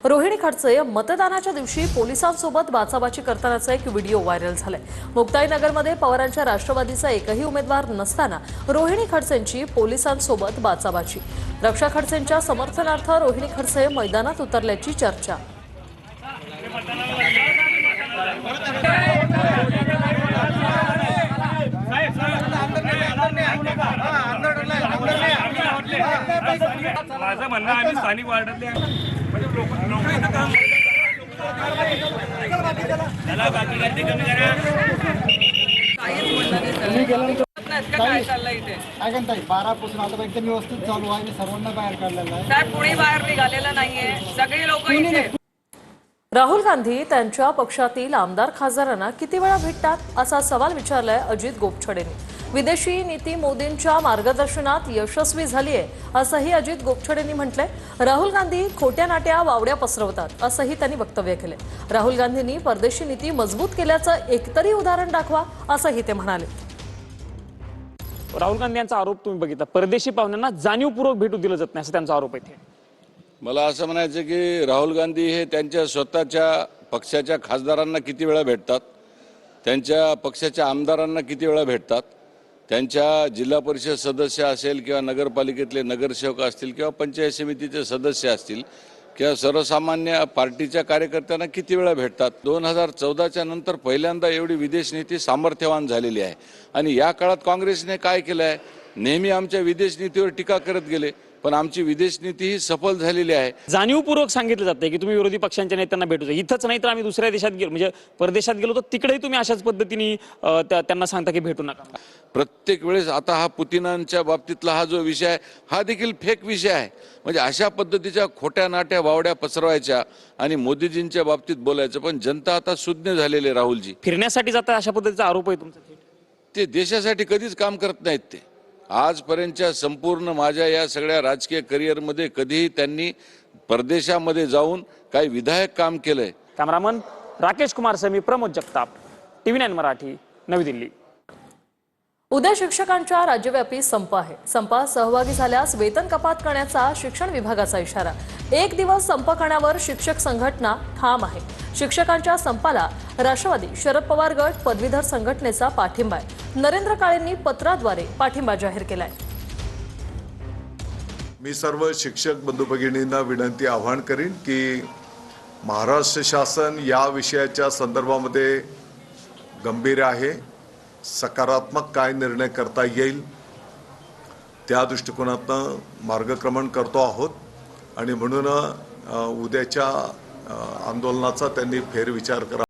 रोहिणी खडसे मतदानाच्या दिवशी पोलिसांसोबत बाचाबाची करतानाचा एक व्हिडिओ व्हायरल झालाय। मुक्ताईनगरमध्ये पवारांच्या राष्ट्रवादीचा एकही उमेदवार नसताना रोहिणी खडसेंची पोलिसांसोबत बाचाबाची। रक्षा खडसेंच्या समर्थनार्थ रोहिणी खडसे मैदानात उतरल्याची चर्चा। माझं म्हणणं आम्ही स्थानिक वार्डातले म्हणजे लोक त्याला बाकी गर्दी कमी करा। काय चाललंय इथे? काय म्हणताय 12 पासून आता एकदम व्यवस्थित चालू आहे आणि सर्वांना बाहेर काढलेलं आहे। साहेब पुणे बाहेर निघालेलं नाहीये, सगळी लोक इथे। राहुल गांधी त्यांच्या पक्षातील आमदार खासदारांना किती वेळा भेटतात असा सवाल विचारलाय अजित गोपछडेंनी। विदेशी नीती मोदींच्या मार्गदर्शनात यशस्वी झाली आहे असंही अजित गोपछडेंनी म्हटलंय। राहुल गांधी खोट्या नाट्या वावड्या पसरवतात असंही त्यांनी वक्तव्य केलंय। राहुल गांधींनी परदेशी नीती मजबूत केल्याचं एकतरी उदाहरण दाखवा असंही ते म्हणाले। राहुल गांधी यांचा आरोप तुम्ही बघितला, परदेशी पाहुण्यांना जाणीवपूर्वक भेटू दिलं जात नाही असं त्यांचा आरोप आहे। मला असं म्हणायचं की राहुल गांधी हे त्यांच्या स्वतःच्या पक्षाच्या खासदारांना किती वेळा भेटतात, त्यांच्या पक्षाच्या आमदारांना किती वेळा भेटतात, त्यांच्या जिल्हा परिषद सदस्य असेल किंवा नगरपालिकेतले नगरसेवक असतील किंवा पंचायत समितीचे सदस्य असतील किंवा सर्वसामान्य पार्टीच्या कार्यकर्त्यांना किती वेळा भेटतात। 2014च्या नंतर पहिल्यांदा एवढी विदेश नीती सामर्थ्यवान झालेली आहे। आणि या काळात काँग्रेसने काय केलं आहे, नेहमी आमच्या विदेश नीतीवर टीका करत गेले, पण आमची विदेश नीती ही सफल झालेली आहे। जाणीवपूर्वक सांगितलं जाते की तुम्ही विरोधी पक्षांच्या नेत्यांना भेटू जा, इथंच नाही तर आम्ही दुसऱ्या देशात गेलो म्हणजे परदेशात गेलो तर तिकडेही तुम्ही अशाच पद्धतीने त्यांना सांगता की भेटू नका। प्रत्येक वेळेस आता हा पुतिनांच्या बाबतीतला हा जो विषय आहे हा देखील फेक विषय आहे। म्हणजे अशा पद्धतीच्या खोट्या नाट्या वावड्या पसरवायच्या आणि मोदीजींच्या बाबतीत बोलायचं, पण जनता आता सुज्ञ झालेले। राहुलजी फिरण्यासाठी जातात अशा पद्धतीचा आरोप आहे तुमचा। ते देशासाठी कधीच काम करत नाहीत। ते आजपर्यंतच्या संपूर्ण माझ्या या सगळ्या राजकीय करिअरमध्ये कधीही त्यांनी परदेशामध्ये जाऊन काही विधायक काम केलंय। कॅमेरामन राकेश कुमार समी, प्रमोद जगताप, TV9 मराठी, नवी दिल्ली। उद्या शिक्षकांच्या राज्यव्यापी संप आहे। संपात सहभागी झाल्यास वेतन कपात करण्याचा शिक्षण विभागाचा इशारा। एक दिवस संप करण्यावर शिक्षक संघटना ठाम आहे। शिक्षकांच्या संपाला राष्ट्रवादी, शरद पवार गट, पदवीधर संघटनेचा पाठिंबा आहे। नरेंद्र काळेंनी पत्राद्वारे पाठिंबा जाहीर केलाय। मी सर्व शिक्षक बंधू भगिनींना विनंती आवाहन करीन की महाराष्ट्र शासन या विषयाच्या संदर्भामध्ये गंभीर आहे, सकारात्मक काय निर्णय करता येईल त्या दृष्टिकोनातून मार्गक्रमण करतो आहोत आणि म्हणून उद्याच्या आंदोलनाचा त्यांनी फेरविचार करा।